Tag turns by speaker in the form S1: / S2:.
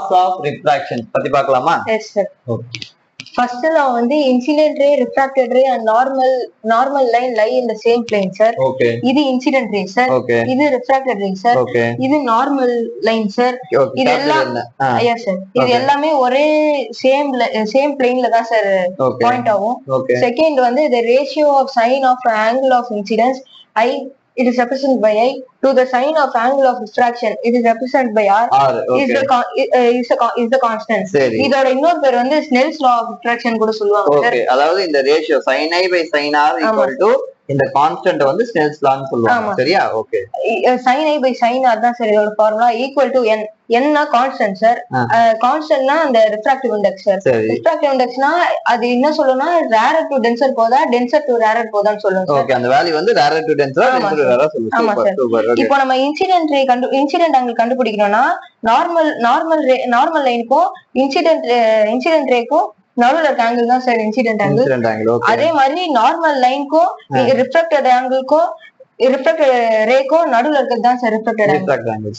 S1: Loss of refraction பத்தி பார்க்கலாமா?
S2: Yes sir.
S1: Okay.
S2: First நான் வந்து incident ray, refracted ray and normal line lie in the same plane sir.
S1: Okay.
S2: இது incident ray sir.
S1: Okay.
S2: இது refracted ray sir.
S1: Okay.
S2: இது normal line sir. இது எல்லாம் yes sir. இது எல்லாமே ஒரே சேம் பிளேன்ல தான் சார் பாயிண்ட் ஆகும். செகண்ட் வந்து the ratio of sin of angle of incidence I, it is represented by I, to the sin of angle of refraction, it is represented by R. Okay. is the constant. இதோட இன்னொரு பேர் வந்து Snell's law of refraction கூட சொல்லுவாங்க sir.
S1: Okay. அதாவது இந்த ratio sin I by sin R equal to இந்த constant வந்து ஸ்னெல்ஸ் லான்னு சொல்லுவாங்க. சரியா? Okay.
S2: sin I by sin R தான் சார் இதோட formula. Equal to n. n னா கான்ஸ்டன்ட் சார். கான்ஸ்டன்ட்னா அந்த ரிஃப்ராக்டிவ் இண்டெக்ஸ் சார். ரிஃப்ராக்டிவ் இண்டெக்ஸ்னா அது என்ன சொல்லுனா ரேரர் டு டென்சர் போதா, டென்சர் டு ரேரர் போதான்னு சொல்லுங்க சார்.
S1: ஓகே. அந்த வேல்யூ வந்து rarer to tensor, tensor to rarer சொல்லுங்க.
S2: ஆமா சார். இப்போ நம்ம இன்சிடென்ட் ஆங்கிள் கண்டுபிடிக்கணும்னா நார்மல் லைனுக்கும் இன்சிடென்ட் ரேக்கும் நடுவுல இருக்க ஆங்கிள் தான் சார் இன்சிடென்ட் ஆங்கிள். அதே மாதிரி நார்மல் லைனுக்கும் ரிஃப்ராக்டட் ஆங்கிள்க்கும் ரிஃப்ராக்டட் ரேக்கும் நடுவுல இருக்கிறது தான் சார் ரிஃப்ராக்டட் ஆங்கிள்.